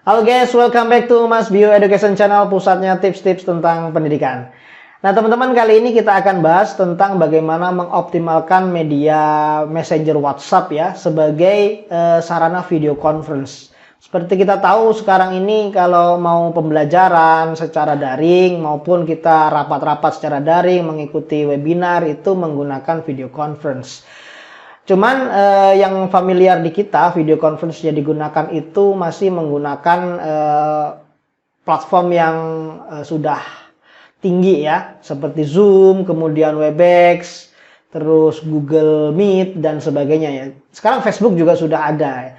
Halo guys, welcome back to Mas Bio Education Channel, pusatnya tips-tips tentang pendidikan. Nah teman-teman, kali ini kita akan bahas tentang bagaimana mengoptimalkan media Messenger WhatsApp ya sebagai sarana video conference. Seperti kita tahu sekarang ini kalau mau pembelajaran secara daring maupun kita rapat-rapat secara daring mengikuti webinar itu menggunakan video conference. Cuman yang familiar di kita, video conference yang digunakan itu masih menggunakan platform yang sudah tinggi ya, seperti Zoom, kemudian Webex, terus Google Meet dan sebagainya ya. Sekarang Facebook juga sudah ada.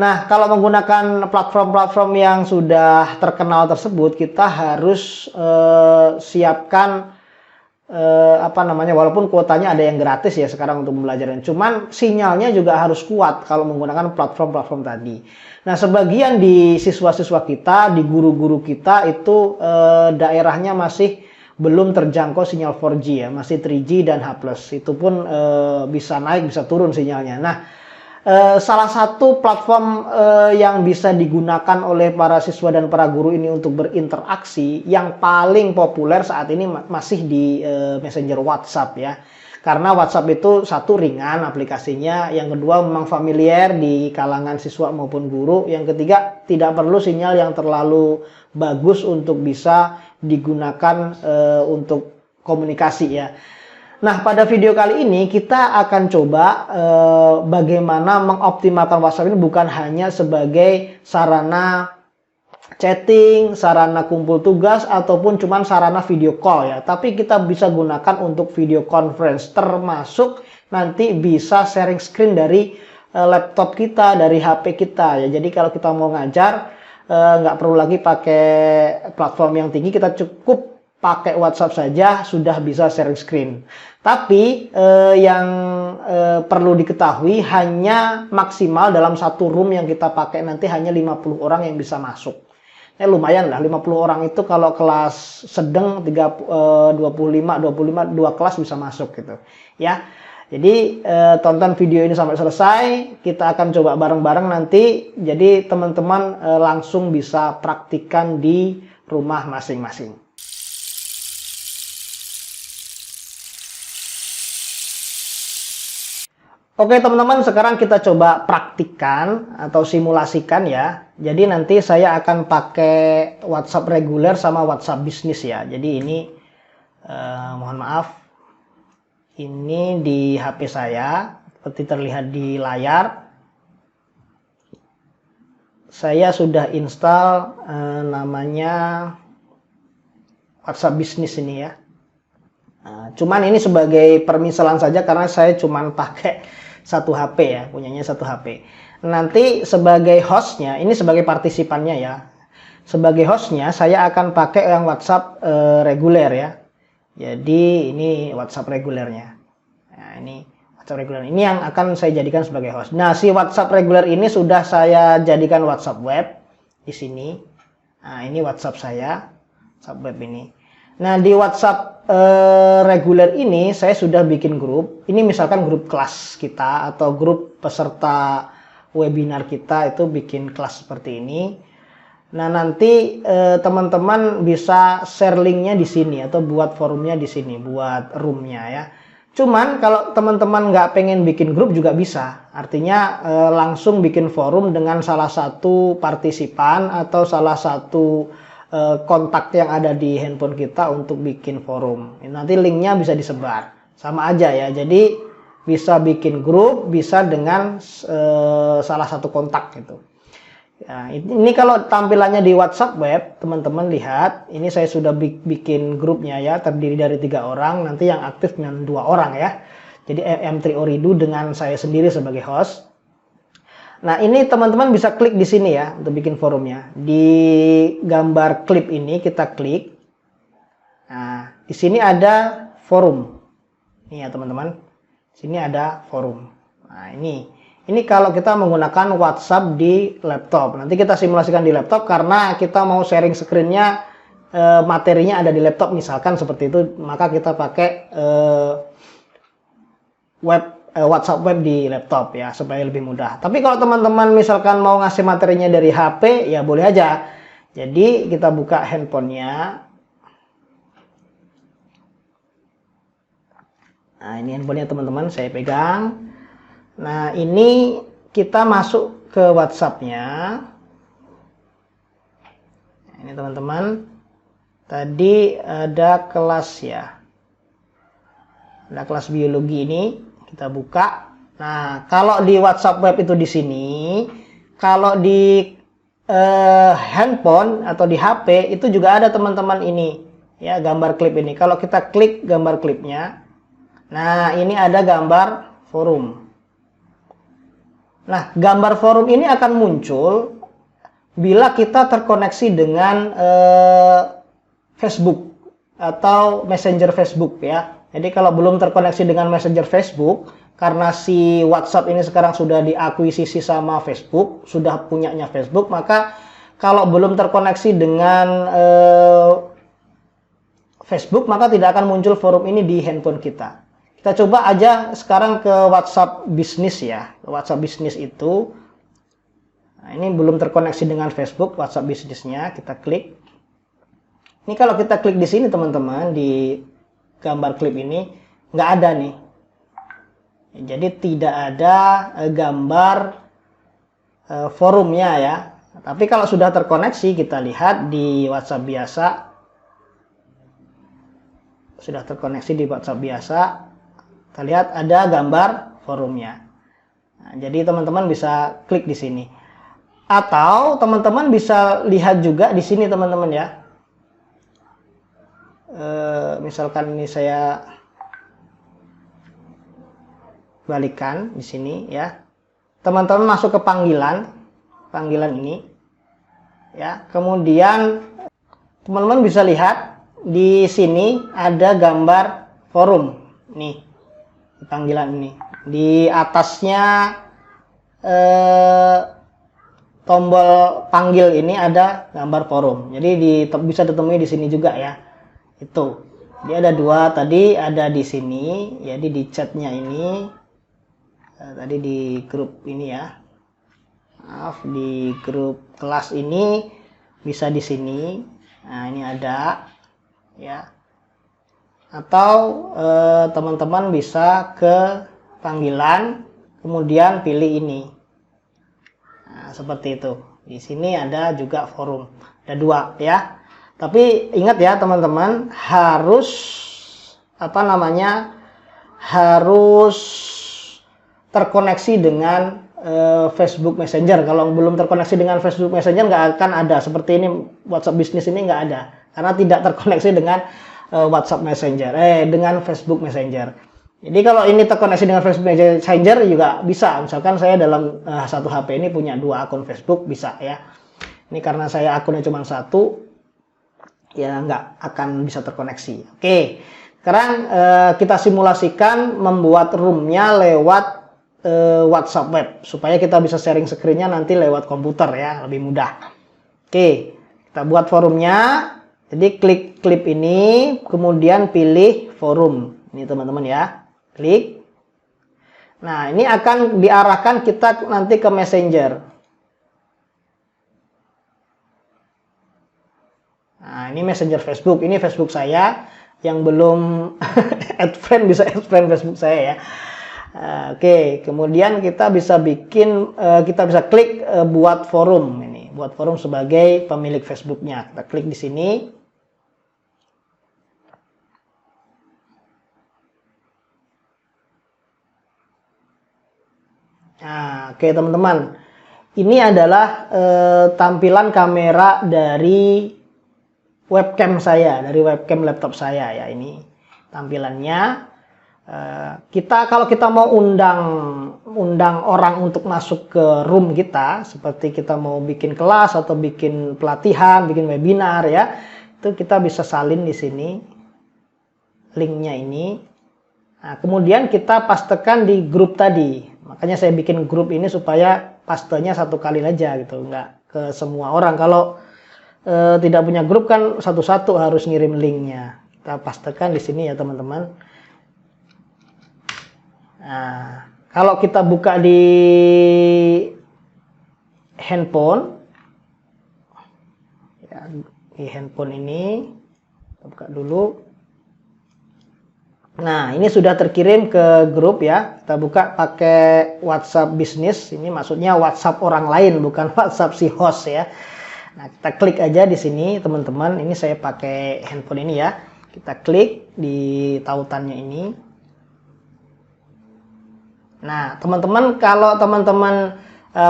Nah, kalau menggunakan platform-platform yang sudah terkenal tersebut, kita harus siapkan walaupun kuotanya ada yang gratis ya sekarang untuk pembelajaran, cuman sinyalnya juga harus kuat kalau menggunakan platform-platform tadi. Nah, sebagian di siswa-siswa kita, di guru-guru kita itu daerahnya masih belum terjangkau sinyal 4G ya, masih 3G dan H+. Itu pun bisa naik bisa turun sinyalnya. Nah, salah satu platform yang bisa digunakan oleh para siswa dan para guru ini untuk berinteraksi yang paling populer saat ini masih di Messenger WhatsApp ya. Karena WhatsApp itu satu ringan aplikasinya, yang kedua memang familiar di kalangan siswa maupun guru, yang ketiga tidak perlu sinyal yang terlalu bagus untuk bisa digunakan untuk komunikasi ya. Nah, pada video kali ini kita akan coba bagaimana mengoptimalkan WhatsApp ini bukan hanya sebagai sarana chatting, sarana kumpul tugas, ataupun cuman sarana video call ya. Tapi kita bisa gunakan untuk video conference, termasuk nanti bisa sharing screen dari laptop kita, dari HP kita ya. Jadi kalau kita mau ngajar, nggak perlu lagi pakai platform yang tinggi, kita cukup pakai WhatsApp saja sudah bisa sharing screen. Tapi yang perlu diketahui hanya maksimal dalam satu room yang kita pakai nanti hanya 50 orang yang bisa masuk. Lumayan lah, 50 orang itu kalau kelas sedang 25 dua kelas bisa masuk gitu ya. Jadi tonton video ini sampai selesai, kita akan coba bareng-bareng nanti. Jadi teman-teman langsung bisa praktikkan di rumah masing-masing. Oke teman-teman, sekarang kita coba praktikkan atau simulasikan ya. Jadi nanti saya akan pakai WhatsApp reguler sama WhatsApp bisnis ya. Jadi ini mohon maaf, ini di HP saya seperti terlihat di layar. Saya sudah install namanya WhatsApp bisnis ini ya. Cuman ini sebagai permisalan saja karena saya cuman pakai satu HP ya, punyanya satu HP. Nanti sebagai hostnya, ini sebagai partisipannya ya. Sebagai hostnya saya akan pakai yang WhatsApp reguler ya. Jadi ini WhatsApp regulernya. Nah, ini WhatsApp reguler. Ini yang akan saya jadikan sebagai host. Nah, si WhatsApp reguler ini sudah saya jadikan WhatsApp web di sini. Nah, ini WhatsApp saya, WhatsApp web ini. Nah, di WhatsApp reguler ini saya sudah bikin grup. Ini misalkan grup kelas kita atau grup peserta webinar kita, itu bikin kelas seperti ini. Nah, nanti teman-teman bisa share linknya di sini atau buat forumnya di sini, buat roomnya ya. Cuman kalau teman-teman nggak pengen bikin grup juga bisa. Artinya langsung bikin forum dengan salah satu partisipan atau salah satu kontak yang ada di handphone kita untuk bikin forum. Nanti linknya bisa disebar, sama aja ya. Jadi bisa bikin grup, bisa dengan salah satu kontak gitu. Ya, ini kalau tampilannya di WhatsApp web, teman-teman lihat. Ini saya sudah bikin grupnya ya, terdiri dari 3 orang. Nanti yang aktif dengan 2 orang ya. Jadi M3 Oridu dengan saya sendiri sebagai host. Nah, ini teman-teman bisa klik di sini ya untuk bikin forumnya. Di gambar klip ini kita klik. Nah, di sini ada forum. Ini ya teman-teman. Sini ada forum. Nah, ini kalau kita menggunakan WhatsApp di laptop. Nanti kita simulasikan di laptop karena kita mau sharing screen-nya, materinya ada di laptop misalkan seperti itu, maka kita pakai web WhatsApp web di laptop ya, supaya lebih mudah. Tapi kalau teman-teman misalkan mau ngasih materinya dari HP, ya boleh aja. Jadi kita buka handphonenya. Nah, ini handphonenya teman-teman, saya pegang. Nah, ini kita masuk ke WhatsApp-nya. Nah, ini teman-teman. Tadi ada kelas ya. Ada kelas biologi ini, kita buka. Nah, kalau di WhatsApp web itu di sini, kalau di handphone atau di HP itu juga ada teman-teman ini, ya, gambar klip ini. Kalau kita klik gambar klipnya, nah ini ada gambar forum. Nah, gambar forum ini akan muncul bila kita terkoneksi dengan Facebook atau Messenger Facebook ya. Jadi kalau belum terkoneksi dengan Messenger Facebook, karena si WhatsApp ini sekarang sudah diakuisisi sama Facebook, sudah punyanya Facebook, maka kalau belum terkoneksi dengan Facebook, maka tidak akan muncul forum ini di handphone kita. Kita coba aja sekarang ke WhatsApp bisnis ya. WhatsApp bisnis itu, nah ini belum terkoneksi dengan Facebook, WhatsApp bisnisnya, kita klik. Ini kalau kita klik di sini teman-teman, di gambar klip ini nggak ada nih, jadi tidak ada gambar forumnya ya. Tapi kalau sudah terkoneksi, kita lihat di WhatsApp biasa, sudah terkoneksi di WhatsApp biasa, kita lihat ada gambar forumnya. Nah, jadi teman-teman bisa klik di sini, atau teman-teman bisa lihat juga di sini teman-teman ya. Misalkan ini saya balikan di sini ya, teman-teman masuk ke panggilan ini ya, kemudian teman-teman bisa lihat di sini ada gambar forum nih di panggilan ini, di atasnya tombol panggil ini ada gambar forum, jadi bisa ditemui di sini juga ya. Itu dia ada dua, tadi ada di sini, jadi di chatnya ini, tadi di grup ini ya, maaf, di grup kelas ini bisa di sini. Nah ini ada ya, atau teman-teman bisa ke panggilan kemudian pilih ini. Nah, seperti itu. Di sini ada juga forum, ada dua ya. Tapi ingat ya teman-teman, harus harus terkoneksi dengan Facebook Messenger. Kalau belum terkoneksi dengan Facebook Messenger nggak akan ada. Seperti ini WhatsApp bisnis ini nggak ada, karena tidak terkoneksi dengan WhatsApp Messenger, dengan Facebook Messenger. Jadi kalau ini terkoneksi dengan Facebook Messenger juga bisa. Misalkan saya dalam satu HP ini punya 2 akun Facebook, bisa ya. Ini karena saya akunnya cuma 1, ya nggak akan bisa terkoneksi. Oke, sekarang kita simulasikan membuat roomnya lewat WhatsApp web, supaya kita bisa sharing screen-nya nanti lewat komputer ya, lebih mudah. Oke, kita buat forumnya. Jadi klik klip ini, kemudian pilih forum. Ini teman-teman ya, klik. Nah ini akan diarahkan kita nanti ke Messenger. Nah, ini Messenger Facebook, ini Facebook saya. Yang belum add friend bisa add friend Facebook saya ya. Oke, kemudian kita bisa kita bisa klik buat forum ini, buat forum sebagai pemilik Facebooknya. Kita klik di sini. Nah, oke teman-teman, ini adalah tampilan kamera dari webcam saya, dari webcam laptop saya ya. Ini tampilannya. Kalau kita mau undang orang untuk masuk ke room kita, seperti kita mau bikin kelas atau bikin pelatihan, bikin webinar ya, itu kita bisa salin di sini linknya ini. Nah, kemudian kita pastekan di grup tadi. Makanya saya bikin grup ini supaya pastenya satu kali aja gitu, nggak ke semua orang. Kalau tidak punya grup kan satu-satu harus ngirim linknya. Kita pastekan di sini ya teman-teman. Nah, kalau kita buka di handphone, ya, di handphone ini, kita buka dulu. Nah, ini sudah terkirim ke grup ya. Kita buka pakai WhatsApp bisnis. Ini maksudnya WhatsApp orang lain, bukan WhatsApp si host ya. Nah, kita klik aja di sini, teman-teman. Ini saya pakai handphone ini ya. Kita klik di tautannya ini. Nah, teman-teman, kalau teman-teman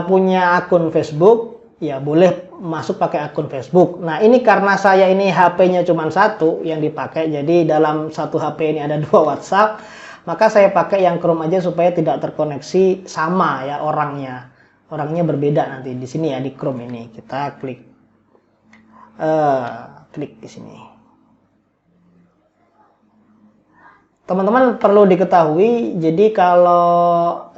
punya akun Facebook, ya boleh masuk pakai akun Facebook. Nah, ini karena saya ini HP-nya cuma satu yang dipakai, jadi dalam satu HP ini ada 2 WhatsApp, maka saya pakai yang Chrome aja supaya tidak terkoneksi sama ya orangnya. Orangnya berbeda nanti di sini ya, di Chrome ini. Kita klik di sini. Teman-teman perlu diketahui, jadi kalau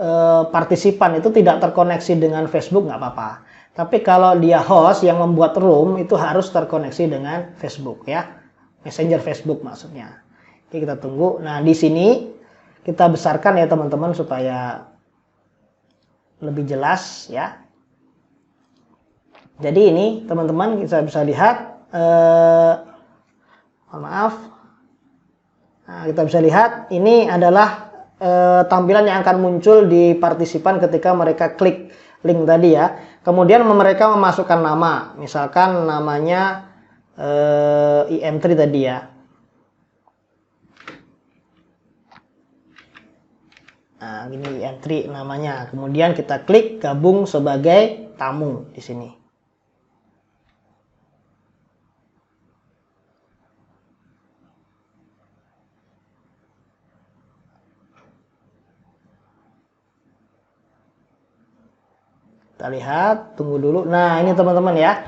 partisipan itu tidak terkoneksi dengan Facebook nggak apa-apa. Tapi kalau dia host yang membuat room itu harus terkoneksi dengan Facebook ya. Messenger Facebook maksudnya. Oke, kita tunggu. Nah, di sini kita besarkan ya teman-teman supaya lebih jelas ya. Jadi ini teman-teman kita bisa lihat mohon maaf. Nah, kita bisa lihat ini adalah tampilan yang akan muncul di partisipan ketika mereka klik link tadi ya. Kemudian mereka memasukkan nama, misalkan namanya IM3 tadi ya. Nah, ini IM3 namanya. Kemudian kita klik gabung sebagai tamu di sini. Kita lihat, tunggu dulu. Nah, ini teman-teman ya.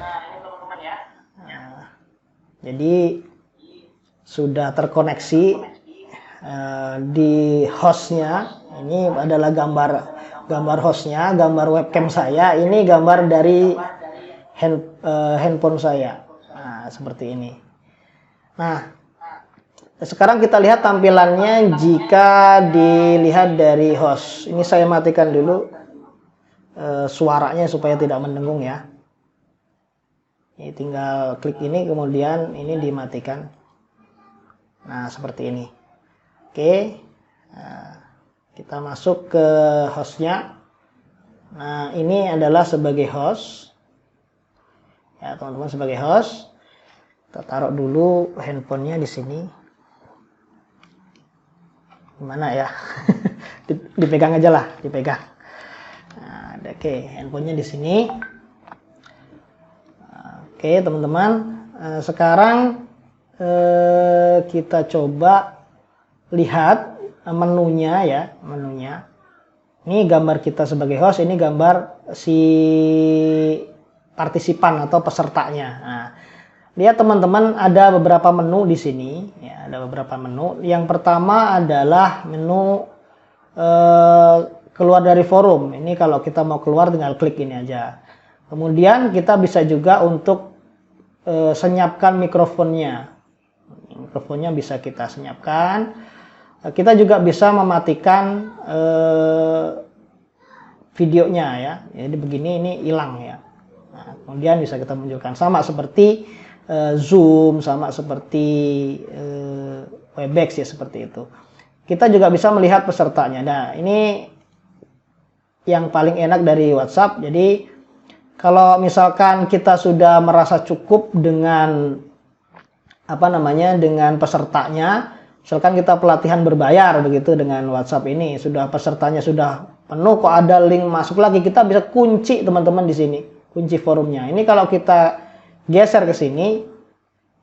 Nah, jadi sudah terkoneksi di hostnya. Ini adalah gambar hostnya, gambar webcam saya. Ini gambar dari handphone saya. Nah, seperti ini. Nah, sekarang kita lihat tampilannya jika dilihat dari host. Ini saya matikan dulu suaranya supaya tidak mendengung ya. Ini tinggal klik ini, kemudian ini dimatikan. Nah, seperti ini. Oke, nah, kita masuk ke hostnya. Nah, ini adalah sebagai host ya teman-teman, sebagai host. Kita taruh dulu handphonenya di sini. Gimana ya? Dipegang aja lah, dipegang. Nah, oke, handphonenya di sini. Oke, teman-teman. Sekarang kita coba lihat menunya ya, menunya. Ini gambar kita sebagai host, ini gambar si partisipan atau pesertanya. Nah, lihat teman-teman, ada beberapa menu di sini ya, ada beberapa menu. Yang pertama adalah menu keluar dari forum. Ini kalau kita mau keluar tinggal klik ini aja. Kemudian kita bisa juga untuk senyapkan mikrofonnya. Mikrofonnya bisa kita senyapkan. Kita juga bisa mematikan videonya ya. Jadi begini, ini hilang ya. Nah, kemudian bisa kita munculkan sama seperti Zoom, sama seperti Webex ya, seperti itu. Kita juga bisa melihat pesertanya. Nah, ini yang paling enak dari WhatsApp. Jadi kalau misalkan kita sudah merasa cukup dengan dengan pesertanya, misalkan kita pelatihan berbayar begitu dengan WhatsApp ini, sudah pesertanya sudah penuh, kok ada link masuk lagi, kita bisa kunci teman-teman di sini, kunci forumnya. Ini kalau kita geser ke sini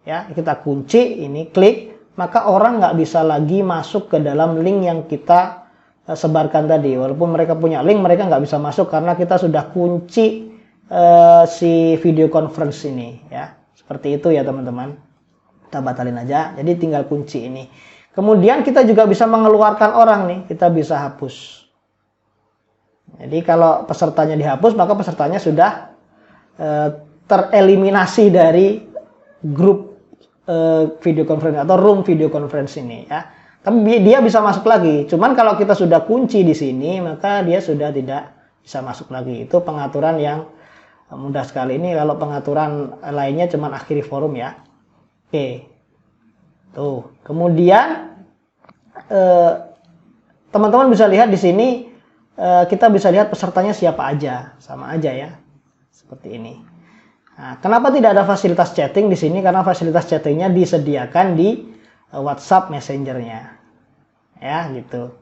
ya, kita kunci ini, klik, maka orang nggak bisa lagi masuk ke dalam link yang kita sebarkan tadi. Walaupun mereka punya link, mereka nggak bisa masuk karena kita sudah kunci si video conference ini ya. Seperti itu ya teman-teman. Kita batalin aja. Jadi tinggal kunci ini. Kemudian kita juga bisa mengeluarkan orang nih. Kita bisa hapus. Jadi kalau pesertanya dihapus, maka pesertanya sudah tereliminasi dari grup video conference atau room video conference ini ya. Tapi dia bisa masuk lagi. Cuman kalau kita sudah kunci di sini, maka dia sudah tidak bisa masuk lagi. Itu pengaturan yang mudah sekali. Ini kalau pengaturan lainnya cuman akhiri forum ya. Oke. Tuh. Kemudian teman-teman bisa lihat di sini, kita bisa lihat pesertanya siapa aja. Sama aja ya. Seperti ini. Nah, kenapa tidak ada fasilitas chatting di sini? Karena fasilitas chattingnya disediakan di WhatsApp Messenger-nya. Ya, gitu.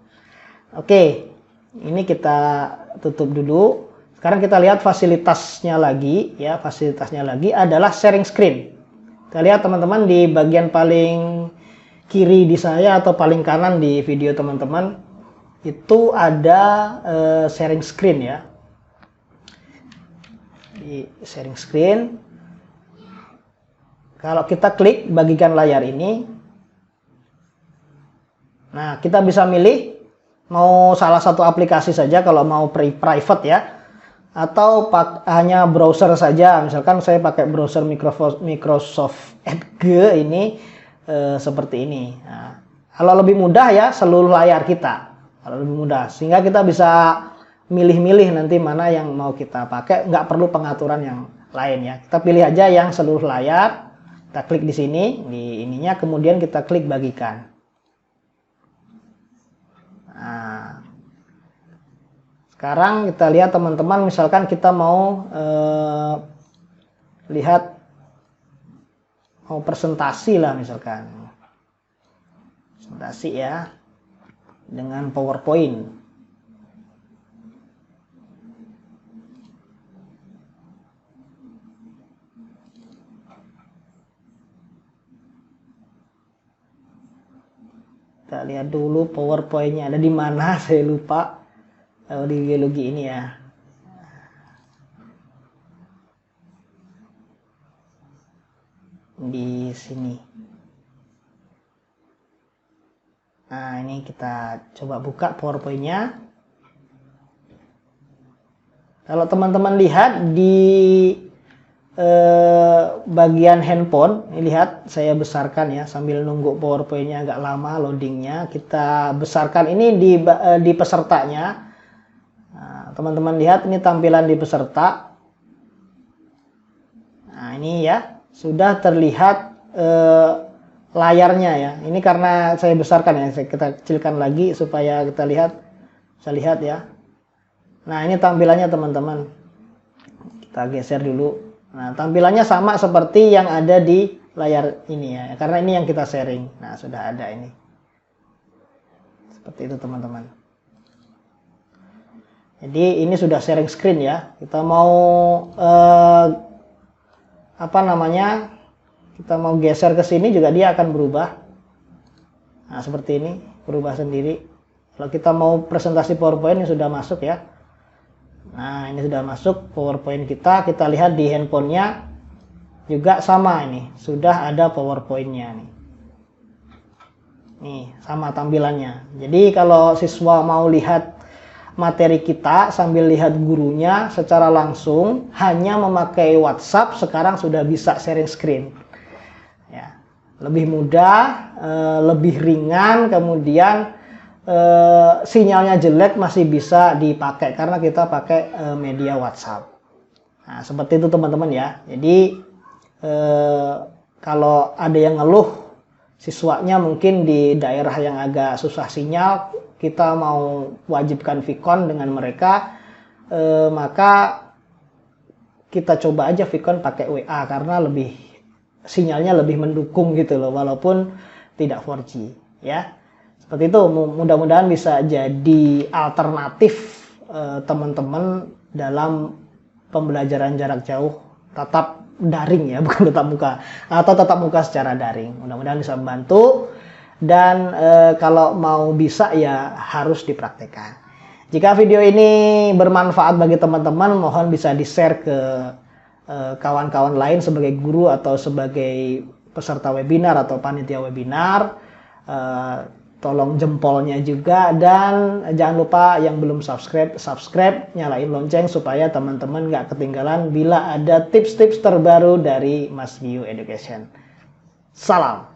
Oke, ini kita tutup dulu. Sekarang kita lihat fasilitasnya lagi, ya. Fasilitasnya lagi adalah sharing screen. Kita lihat teman-teman di bagian paling kiri di saya atau paling kanan di video teman-teman itu ada sharing screen ya. Di sharing screen, kalau kita klik bagikan layar ini, nah, kita bisa milih mau salah satu aplikasi saja kalau mau private ya, atau hanya browser saja. Misalkan saya pakai browser Microsoft Edge ini seperti ini. Nah, kalau lebih mudah ya seluruh layar kita, kalau lebih mudah, sehingga kita bisa milih-milih nanti mana yang mau kita pakai, nggak perlu pengaturan yang lain ya. Kita pilih aja yang seluruh layar, kita klik di sini, di ininya, kemudian kita klik bagikan. Nah, sekarang kita lihat teman-teman, misalkan kita mau lihat mau presentasi lah, misalkan presentasi ya dengan PowerPoint. Kita lihat dulu PowerPoint-nya ada di mana, saya lupa. Di geologi ini ya. Di sini. Nah, ini kita coba buka PowerPoint-nya. Kalau teman-teman lihat di bagian handphone, ini lihat saya besarkan ya sambil nunggu PowerPoint-nya agak lama loadingnya. Kita besarkan ini di pesertanya. Nah, teman-teman lihat ini tampilan di peserta. Nah, ini ya sudah terlihat layarnya ya. Ini karena saya besarkan ya, kita kecilkan lagi supaya kita lihat, bisa lihat ya. Nah, ini tampilannya teman-teman. Kita geser dulu. Nah, tampilannya sama seperti yang ada di layar ini ya, karena ini yang kita sharing. Nah, sudah ada ini. Seperti itu teman-teman. Jadi ini sudah sharing screen ya. Kita mau kita mau geser ke sini juga dia akan berubah. Nah, seperti ini, berubah sendiri. Kalau kita mau presentasi PowerPoint ini sudah masuk ya. Nah, ini sudah masuk PowerPoint kita. Kita lihat di handphonenya juga sama ini. Sudah ada PowerPoint-nya nih. Nih, sama tampilannya. Jadi kalau siswa mau lihat materi kita sambil lihat gurunya secara langsung hanya memakai WhatsApp, sekarang sudah bisa sharing screen. Ya, lebih mudah, lebih ringan, kemudian sinyalnya jelek masih bisa dipakai karena kita pakai media WhatsApp. Nah, seperti itu teman-teman ya. Jadi kalau ada yang ngeluh siswanya mungkin di daerah yang agak susah sinyal, kita mau wajibkan Vcon dengan mereka, maka kita coba aja Vcon pakai WA karena sinyalnya lebih mendukung gitu loh, walaupun tidak 4G ya. Seperti itu, mudah-mudahan bisa jadi alternatif teman-teman dalam pembelajaran jarak jauh tatap daring ya, bukan tatap muka, atau tatap muka secara daring. Mudah-mudahan bisa membantu, dan kalau mau bisa ya harus dipraktekkan. Jika video ini bermanfaat bagi teman-teman, mohon bisa di-share ke kawan-kawan lain sebagai guru atau sebagai peserta webinar atau panitia webinar. Tolong jempolnya juga, dan jangan lupa yang belum subscribe, nyalain lonceng supaya teman-teman nggak ketinggalan bila ada tips-tips terbaru dari Mas Gio Education. Salam.